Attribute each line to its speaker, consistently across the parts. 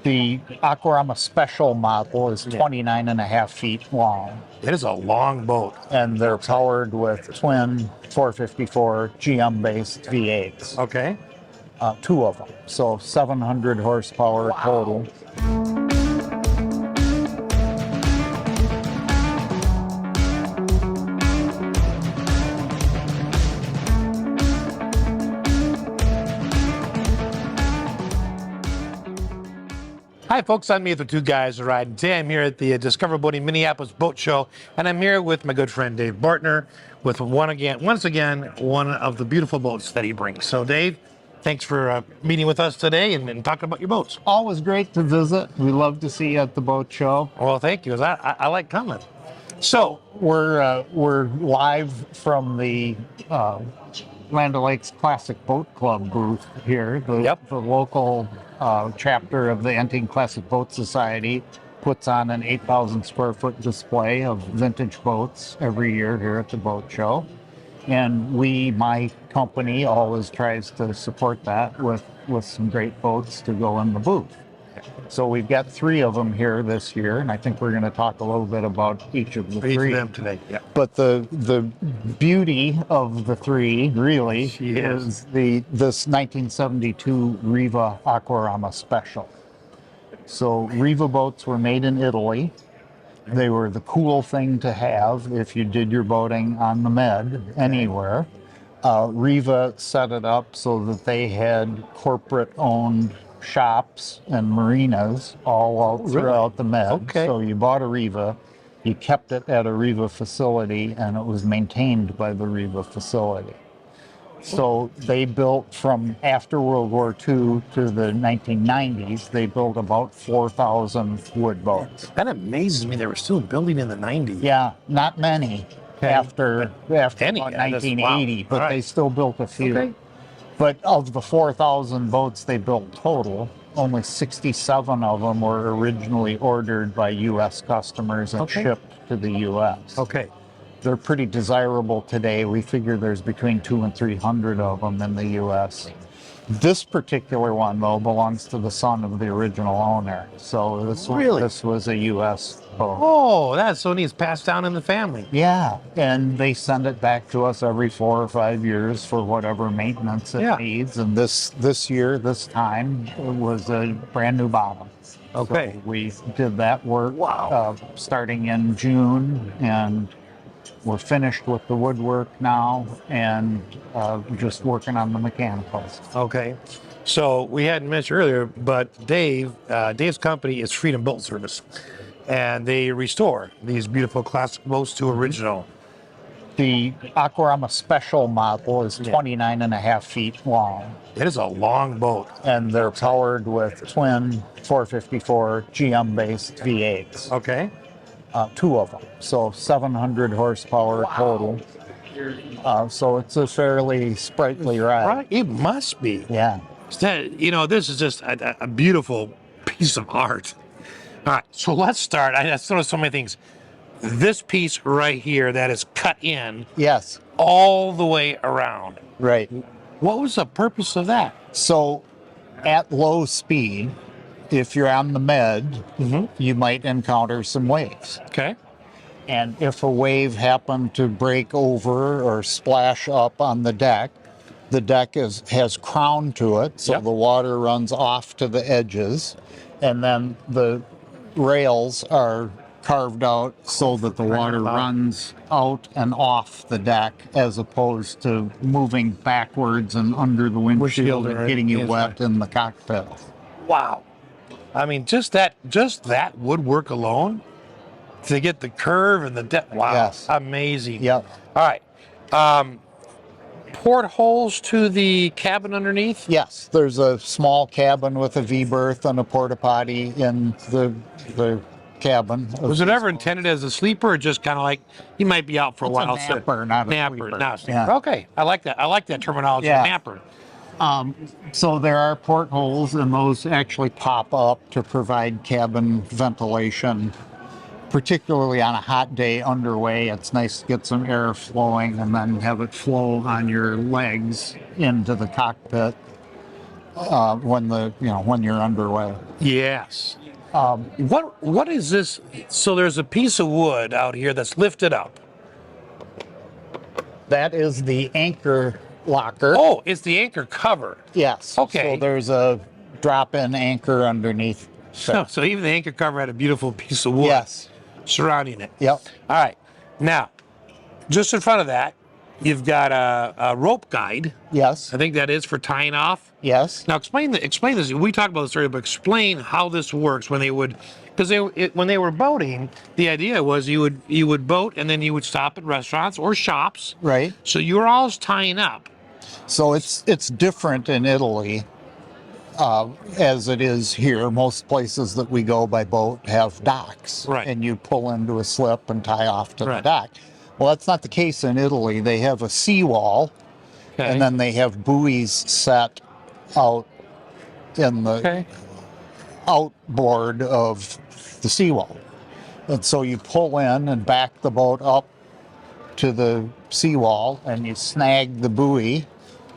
Speaker 1: The Aquarama Special model is 29.5 feet long.
Speaker 2: It is a long boat.
Speaker 1: And they're powered with twin 454 GM-based V8s.
Speaker 2: Okay.
Speaker 1: Two of them. So 700 horsepower total.
Speaker 2: Hi folks, I'm me with the two guys riding. Today I'm here at the Discover Boating Minneapolis Boat Show, and I'm here with my good friend Dave Bartner with once again, one of the beautiful boats that he brings. So Dave, thanks for meeting with us today and talking about your boats.
Speaker 1: Always great to visit. We love to see you at the boat show.
Speaker 2: Well, thank you. I like coming. So
Speaker 1: we're live from the Land O'Lakes Classic Boat Club booth here. The local chapter of the Enting Classic Boat Society puts on an 8,000 square foot display of vintage boats every year here at the boat show. And my company always tries to support that with some great boats to go in the booth. So we've got 3 of them here this year, and I think we're going to talk a little bit about each of the 3.
Speaker 2: Each of them today, yeah.
Speaker 1: But the beauty of the 3 really is this 1972 Riva Aquarama Special. So Riva boats were made in Italy. They were the cool thing to have if you did your boating on the Med anywhere. Riva set it up so that they had corporate-owned shops and marinas all out throughout the Med.
Speaker 2: Okay.
Speaker 1: So you bought a Riva, you kept it at a Riva facility, and it was maintained by the Riva facility. So they built from after World War II to the 1990s, they built about 4,000 wood boats.
Speaker 2: That amazes me. They were still building in the 90s.
Speaker 1: Yeah, not many after about 1980, but they still built a few.
Speaker 2: Okay.
Speaker 1: But of the 4,000 boats they built total, only 67 of them were originally ordered by U.S. customers and shipped to the U.S.
Speaker 2: Okay.
Speaker 1: They're pretty desirable today. We figure there's between 200 and 300 of them in the U.S. This particular one, though, belongs to the son of the original owner. So this was a U.S. boat.
Speaker 2: Oh, that's so neat. It's passed down in the family.
Speaker 1: Yeah, and they send it back to us every 4 or 5 years for whatever maintenance it needs. And this time, it was a brand new bottom.
Speaker 2: Okay.
Speaker 1: So we did that work starting in June, and we're finished with the woodwork now and just working on the mechanicals.
Speaker 2: Okay. So we hadn't mentioned earlier, but Dave's company is Freedom Boat Service, and they restore these beautiful classic boats to original.
Speaker 1: The Aquarama Special model is 29.5 feet long.
Speaker 2: It is a long boat.
Speaker 1: And they're powered with twin 454 GM-based V8s.
Speaker 2: Okay.
Speaker 1: 2 of them. So 700 horsepower total. So it's a fairly sprightly ride.
Speaker 2: Right? It must be.
Speaker 1: Yeah.
Speaker 2: This is just a beautiful piece of art. All right, so let's start. I thought of so many things. This piece right here that is cut in.
Speaker 1: Yes.
Speaker 2: All the way around.
Speaker 1: Right.
Speaker 2: What was the purpose of that?
Speaker 1: So at low speed, if you're on the Med, you might encounter some waves.
Speaker 2: Okay.
Speaker 1: And if a wave happened to break over or splash up on the deck has crown to it, so the water runs off to the edges, and then the rails are carved out so that the water runs out and off the deck as opposed to moving backwards and under the windshield and getting you wet in the cockpit.
Speaker 2: Wow. I mean, just that woodwork alone to get the curve and the depth. Wow.
Speaker 1: Yes.
Speaker 2: Amazing.
Speaker 1: Yep.
Speaker 2: All right. Portholes to the cabin underneath?
Speaker 1: Yes. There's a small cabin with a V-berth and a port-a-potty in the cabin.
Speaker 2: Was it ever intended as a sleeper or just kind of like you might be out for a while?
Speaker 1: It's a napper, not a sleeper.
Speaker 2: Not a sleeper.
Speaker 1: Yeah.
Speaker 2: Okay. I like that. I like that terminology.
Speaker 1: Yeah.
Speaker 2: Napper.
Speaker 1: So there are portholes, and those actually pop up to provide cabin ventilation, particularly on a hot day underway. It's nice to get some air flowing and then have it flow on your legs into the cockpit. when you're underway.
Speaker 2: Yes. What is this? So there's a piece of wood out here that's lifted up.
Speaker 1: That is the anchor locker.
Speaker 2: Oh, it's the anchor cover.
Speaker 1: Yes.
Speaker 2: Okay.
Speaker 1: So there's a drop-in anchor underneath.
Speaker 2: So even the anchor cover had a beautiful piece of wood.
Speaker 1: Yes.
Speaker 2: Surrounding it.
Speaker 1: Yep.
Speaker 2: All right. Now, just in front of that, you've got a rope guide.
Speaker 1: Yes.
Speaker 2: I think that is for tying off.
Speaker 1: Yes.
Speaker 2: Now explain this. We talked about this earlier, but explain how this works when they would, because when they were boating, the idea was you would boat and then you would stop at restaurants or shops.
Speaker 1: Right.
Speaker 2: So you were always tying up.
Speaker 1: So it's different in Italy as it is here. Most places that we go by boat have docks,
Speaker 2: Right.
Speaker 1: and you pull into a slip and tie off to the
Speaker 2: Right.
Speaker 1: dock. Well, that's not the case in Italy. They have a seawall,
Speaker 2: Okay.
Speaker 1: and then they have buoys set out in the
Speaker 2: Okay.
Speaker 1: outboard of the seawall. And so you pull in and back the boat up to the seawall, and you snag the buoy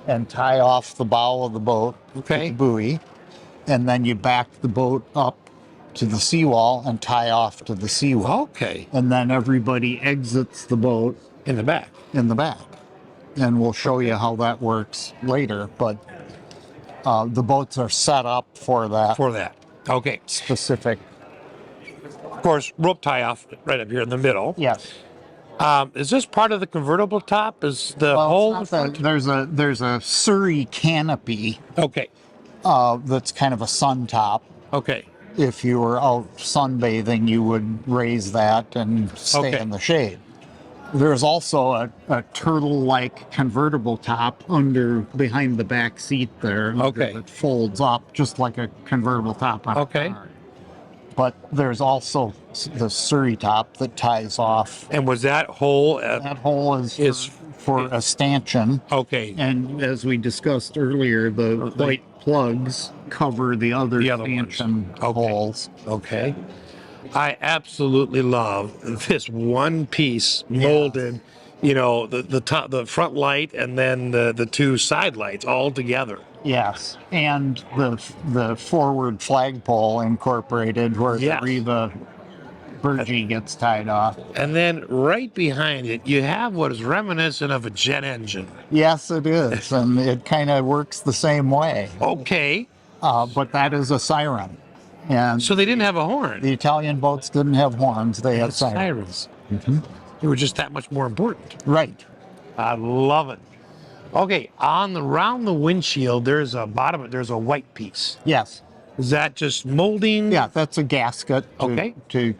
Speaker 1: and tie off the bow of the boat
Speaker 2: Okay.
Speaker 1: with the buoy, and then you back the boat up to the seawall and tie off to the seawall.
Speaker 2: Okay.
Speaker 1: And then everybody exits the boat
Speaker 2: In the back.
Speaker 1: in the back. And we'll show you how that works later, but the boats are set up for that
Speaker 2: For that. Okay.
Speaker 1: specific.
Speaker 2: Of course, rope tie off right up here in the middle.
Speaker 1: Yes.
Speaker 2: Is this part of the convertible top? Is the
Speaker 1: Well,
Speaker 2: whole?
Speaker 1: it's not that- there's a Surrey canopy
Speaker 2: Okay.
Speaker 1: that's kind of a sun top.
Speaker 2: Okay.
Speaker 1: If you were out sunbathing, you would raise that and stay
Speaker 2: Okay.
Speaker 1: in the shade. There's also a turtle-like convertible top behind the back seat there.
Speaker 2: Okay.
Speaker 1: That folds up just like a convertible top on
Speaker 2: Okay.
Speaker 1: a car. But there's also the Surrey top that ties off.
Speaker 2: And was that whole?
Speaker 1: That hole is
Speaker 2: Is-
Speaker 1: for a stanchion.
Speaker 2: Okay.
Speaker 1: And as we discussed earlier, the white plugs cover the other
Speaker 2: The other ones.
Speaker 1: stanchion
Speaker 2: Okay.
Speaker 1: holes.
Speaker 2: Okay. I absolutely love this one piece molded, the top, the front light, and then the two side lights all together.
Speaker 1: Yes, and the forward flagpole incorporated where
Speaker 2: Yes.
Speaker 1: the Riva Burgee gets tied off.
Speaker 2: And then right behind it, you have what is reminiscent of a jet engine.
Speaker 1: Yes, it is, and it kind of works the same way.
Speaker 2: Okay.
Speaker 1: But that is a siren, and
Speaker 2: So they didn't have a horn.
Speaker 1: the Italian boats didn't have horns; they had sirens.
Speaker 2: Sirens. They were just that much more important.
Speaker 1: Right.
Speaker 2: I love it. Okay, around the windshield, there's a white piece.
Speaker 1: Yes.
Speaker 2: Is that just molding?
Speaker 1: Yeah, that's a gasket
Speaker 2: Okay.
Speaker 1: to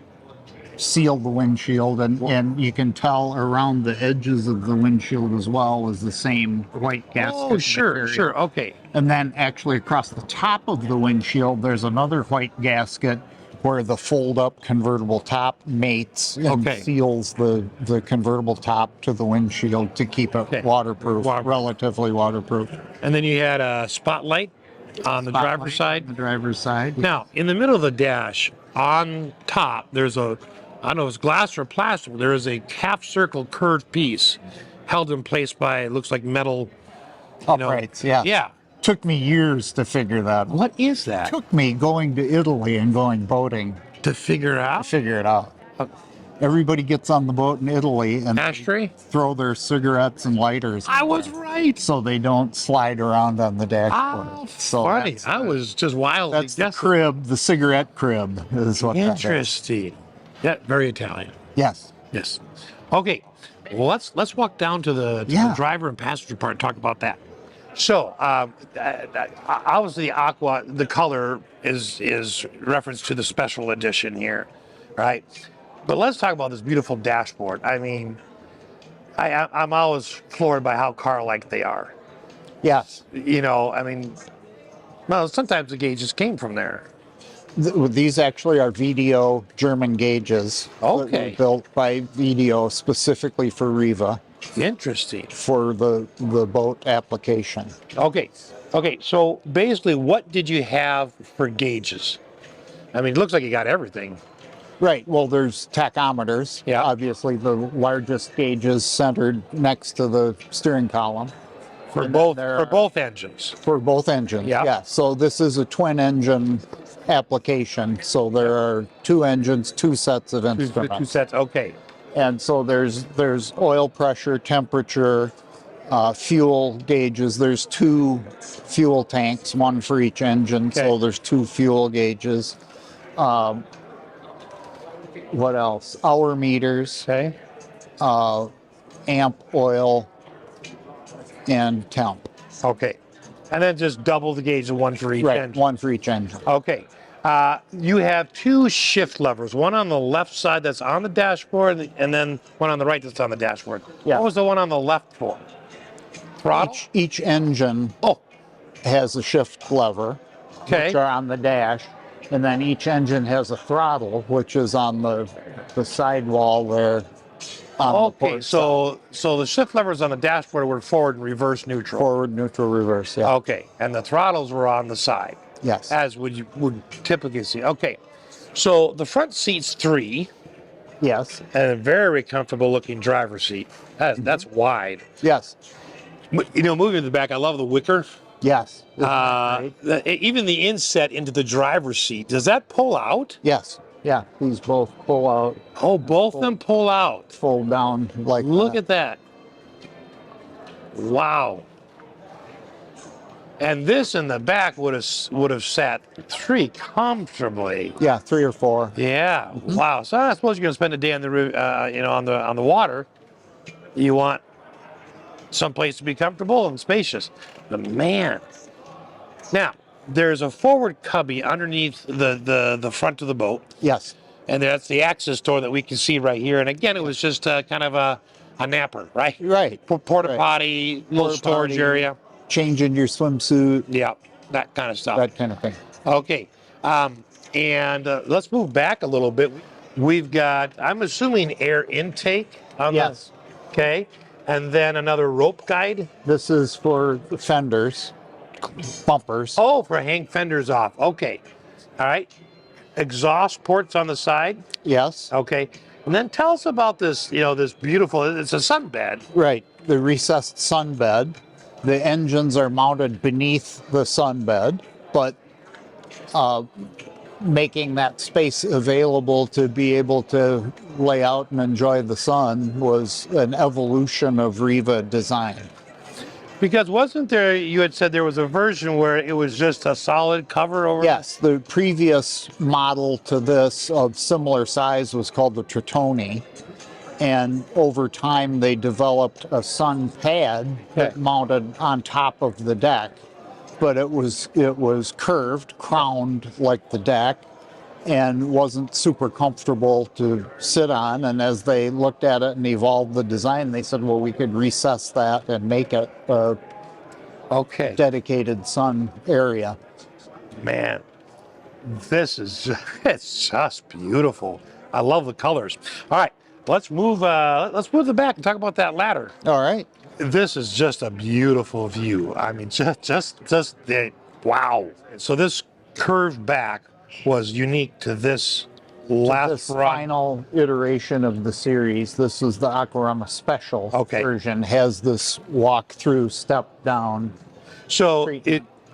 Speaker 1: seal the windshield, and you can tell around the edges of the windshield as well is the same white gasket.
Speaker 2: Oh, sure,
Speaker 1: material.
Speaker 2: sure. Okay.
Speaker 1: And then actually across the top of the windshield, there's another white gasket where the fold-up convertible top mates and
Speaker 2: Okay.
Speaker 1: seals the convertible top to the windshield to keep it
Speaker 2: Okay.
Speaker 1: waterproof, relatively waterproof.
Speaker 2: And then you had a spotlight on the driver's side.
Speaker 1: On the driver's side.
Speaker 2: Now, in the middle of the dash, on top, there's I don't know if it's glass or plastic, there is a half circle curved piece held in place by, it looks like metal.
Speaker 1: Uprights, yeah.
Speaker 2: Yeah.
Speaker 1: Took me years to figure that out.
Speaker 2: What is that?
Speaker 1: Took me going to Italy and going boating
Speaker 2: To figure
Speaker 1: to
Speaker 2: out?
Speaker 1: figure it out. Everybody gets on the boat in Italy and
Speaker 2: Ashtray?
Speaker 1: throw their cigarettes and lighters
Speaker 2: I was right.
Speaker 1: so they don't slide around on the dashboard.
Speaker 2: Oh,
Speaker 1: So
Speaker 2: funny.
Speaker 1: that's-
Speaker 2: I was just wildly
Speaker 1: That's the
Speaker 2: guessing.
Speaker 1: crib, the cigarette crib is what that is.
Speaker 2: Interesting. Yeah, very Italian.
Speaker 1: Yes.
Speaker 2: Yes. Okay. Well, let's walk down to the
Speaker 1: Yeah.
Speaker 2: driver and passenger part and talk about that. So, obviously, the color is reference to the special edition here, right? But let's talk about this beautiful dashboard. I mean, I'm always floored by how car-like they are.
Speaker 1: Yes.
Speaker 2: I mean, well, sometimes the gauges came from there.
Speaker 1: These actually are VDO German gauges that
Speaker 2: Okay.
Speaker 1: were built by VDO specifically for Riva
Speaker 2: Interesting.
Speaker 1: for the boat application.
Speaker 2: Okay. So basically, what did you have for gauges? I mean, it looks like you got everything.
Speaker 1: Right. Well, there's tachometers.
Speaker 2: Yeah.
Speaker 1: Obviously, the largest gauges centered next to the steering column.
Speaker 2: For
Speaker 1: And then
Speaker 2: both
Speaker 1: there
Speaker 2: for
Speaker 1: are-
Speaker 2: both engines.
Speaker 1: For both engines,
Speaker 2: Yeah.
Speaker 1: yeah. So this is a twin engine application. So there are two engines, two sets of
Speaker 2: Two
Speaker 1: instruments.
Speaker 2: sets. Okay.
Speaker 1: And so there's oil pressure, temperature, fuel gauges. There's two fuel tanks, one for each engine.
Speaker 2: Okay.
Speaker 1: So there's two fuel gauges. What else? Hour meters,
Speaker 2: Okay.
Speaker 1: amp oil, and temp.
Speaker 2: Okay. And then just double the gauge of one for each
Speaker 1: Right,
Speaker 2: engine.
Speaker 1: one for each engine.
Speaker 2: Okay. You have two shift levers, one on the left side that's on the dashboard, and then one on the right that's on the dashboard.
Speaker 1: Yeah.
Speaker 2: What was the one on the left for? Throttle?
Speaker 1: Each engine
Speaker 2: Oh,
Speaker 1: has a shift lever,
Speaker 2: okay.
Speaker 1: which are on the dash, and then each engine has a throttle, which is on the sidewall there. On the
Speaker 2: Okay,
Speaker 1: port side.
Speaker 2: so the shift levers on the dashboard were forward and reverse neutral.
Speaker 1: Forward, neutral, reverse. Yeah.
Speaker 2: Okay, and the throttles were on the side,
Speaker 1: Yes.
Speaker 2: as would typically see. Okay, so the front seat's 3,
Speaker 1: Yes.
Speaker 2: and a very comfortable looking driver's seat. That's wide.
Speaker 1: Yes.
Speaker 2: You know, moving to the back, I love the wicker.
Speaker 1: Yes.
Speaker 2: Even the inset into the driver's seat, does that pull out?
Speaker 1: Yes. Yeah. These both pull out,
Speaker 2: Oh, both of them pull out.
Speaker 1: fold down like
Speaker 2: Look
Speaker 1: that.
Speaker 2: at that. Wow. And this in the back would have sat 3 comfortably.
Speaker 1: Yeah, 3 or 4.
Speaker 2: Yeah. Wow. So I suppose you're gonna spend a day on on the water. You want someplace to be comfortable and spacious. But man. Now there's a forward cubby underneath the front of the boat,
Speaker 1: Yes.
Speaker 2: and that's the access door that we can see right here. And again, it was just kind of a napper, right?
Speaker 1: Right.
Speaker 2: Porta-potty, little storage
Speaker 1: Porta-potty,
Speaker 2: area.
Speaker 1: Changing your swimsuit,
Speaker 2: Yeah, that kind of stuff.
Speaker 1: that kind of thing.
Speaker 2: Okay, and let's move back a little bit. We've got, I'm assuming, air intake on
Speaker 1: Yes.
Speaker 2: Okay, and then another rope guide.
Speaker 1: This is for the fenders, bumpers.
Speaker 2: Oh, for hang fenders off. Okay, all right. Exhaust ports on the side.
Speaker 1: Yes.
Speaker 2: Okay, and then tell us about this. This beautiful. It's a sunbed.
Speaker 1: Right. The recessed sunbed. The engines are mounted beneath the sunbed, but making that space available to be able to lay out and enjoy the sun was an evolution of Riva design.
Speaker 2: Because wasn't there? You had said there was a version where it was just a solid cover over.
Speaker 1: Yes, the previous model to this of similar size was called the Tritoni. And over time, they developed a sun pad that mounted on top of the deck, but it was curved, crowned like the deck, and wasn't super comfortable to sit on. And as they looked at it and evolved the design, they said, well, we could recess that and make it a
Speaker 2: Okay.
Speaker 1: dedicated sun area.
Speaker 2: Man, this is it's just beautiful. I love the colors. All right, let's move to the back and talk about that ladder.
Speaker 1: All right.
Speaker 2: This is just a beautiful view. I mean, just the wow. So this curved back was unique to this last
Speaker 1: This
Speaker 2: run.
Speaker 1: final iteration of the series, this is the Aquarama Special version, has this walk-through step down.
Speaker 2: So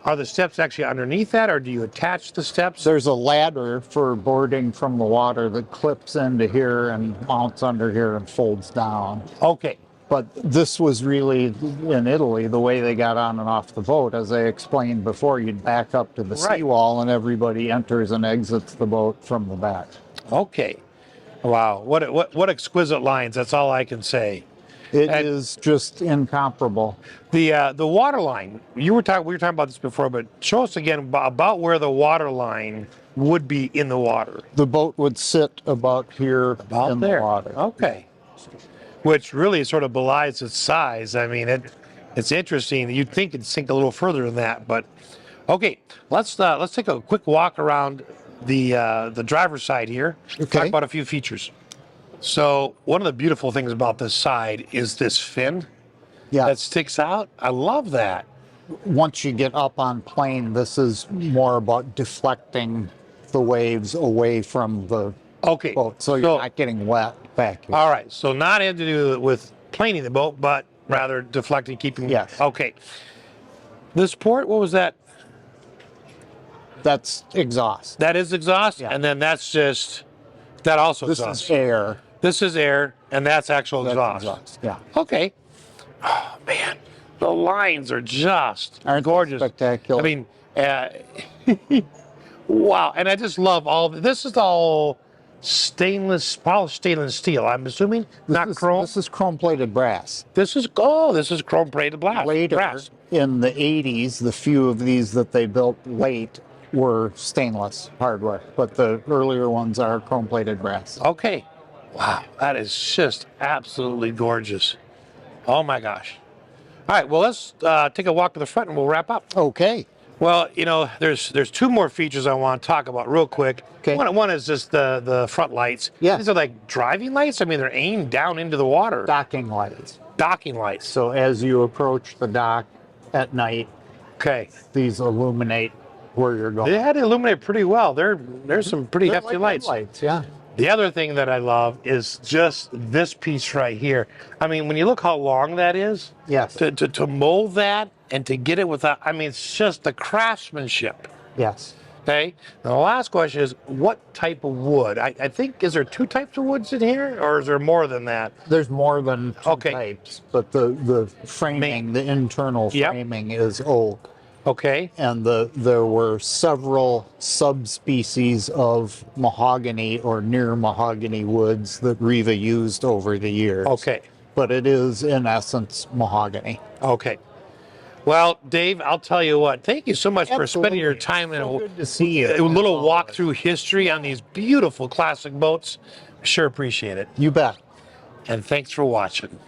Speaker 2: are the steps actually underneath that, or do you attach the steps?
Speaker 1: There's a ladder for boarding from the water that clips into here and mounts under here and folds down.
Speaker 2: Okay.
Speaker 1: But this was really, in Italy, the way they got on and off the boat. As I explained before, you'd back up to the seawall and everybody enters and exits the boat from the back.
Speaker 2: Okay. Wow. What exquisite lines. That's all I can say.
Speaker 1: It is just incomparable.
Speaker 2: The water line. We were talking about this before, but show us again about where the water line would be in the water.
Speaker 1: The boat would sit about here in
Speaker 2: there.
Speaker 1: the water.
Speaker 2: Okay. Which really sort of belies its size. I mean, it's interesting. You'd think it'd sink a little further than that, but okay. Let's take a quick walk around the driver's side here.
Speaker 1: Okay.
Speaker 2: Talk about a few features. So one of the beautiful things about this side is this fin that sticks out. I love that.
Speaker 1: Once you get up on plane, this is more about deflecting the waves away from the boat, so you're not getting wet back here.
Speaker 2: All right, so not anything to do with planing the boat, but rather deflecting, keeping.
Speaker 1: Yes.
Speaker 2: Okay. This port, what was that?
Speaker 1: That's exhaust.
Speaker 2: That is exhaust,
Speaker 1: Yeah.
Speaker 2: and then that's just that also
Speaker 1: This
Speaker 2: exhaust.
Speaker 1: is air.
Speaker 2: This is air, and that's actual
Speaker 1: That's
Speaker 2: exhaust.
Speaker 1: exhaust. Yeah.
Speaker 2: Okay. Oh man, the lines are just
Speaker 1: Aren't they
Speaker 2: gorgeous.
Speaker 1: spectacular?
Speaker 2: I mean, wow! And I just love all. This is all stainless, polished stainless steel. I'm assuming not chrome.
Speaker 1: This is chrome-plated brass.
Speaker 2: This is chrome plated brass.
Speaker 1: Later,
Speaker 2: brass.
Speaker 1: in the 80s, the few of these that they built late were stainless hardware, but the earlier ones are chrome-plated brass.
Speaker 2: Okay. Wow, that is just absolutely gorgeous. Oh my gosh. All right, well, let's take a walk to the front and we'll wrap up.
Speaker 1: Okay.
Speaker 2: Well, you know, there's two more features I want to talk about real quick.
Speaker 1: Okay.
Speaker 2: One is just the front lights.
Speaker 1: Yeah.
Speaker 2: These are like driving lights. I mean, they're aimed down into the water.
Speaker 1: Docking lights.
Speaker 2: Docking lights.
Speaker 1: So as you approach the dock at night,
Speaker 2: Okay.
Speaker 1: these illuminate where you're going.
Speaker 2: They had to illuminate pretty well. There's some pretty
Speaker 1: They're
Speaker 2: hefty
Speaker 1: like
Speaker 2: lights.
Speaker 1: headlights, yeah.
Speaker 2: The other thing that I love is just this piece right here. I mean, when you look how long that is,
Speaker 1: Yes.
Speaker 2: to mold that and to get it without, I mean, it's just the craftsmanship.
Speaker 1: Yes.
Speaker 2: Okay. Now, the last question is, what type of wood? I think, is there two types of woods in here, or is there more than that?
Speaker 1: There's more than two
Speaker 2: Okay.
Speaker 1: types, but the framing, the internal
Speaker 2: Yep.
Speaker 1: framing is oak.
Speaker 2: Okay.
Speaker 1: And there were several subspecies of mahogany or near mahogany woods that Riva used over the years.
Speaker 2: Okay.
Speaker 1: But it is, in essence, mahogany.
Speaker 2: Okay. Well, Dave, I'll tell you what. Thank you so much for spending your time in
Speaker 1: So good to see you.
Speaker 2: a little walk through history on these beautiful classic boats. Sure appreciate it.
Speaker 1: You bet.
Speaker 2: And thanks for watching.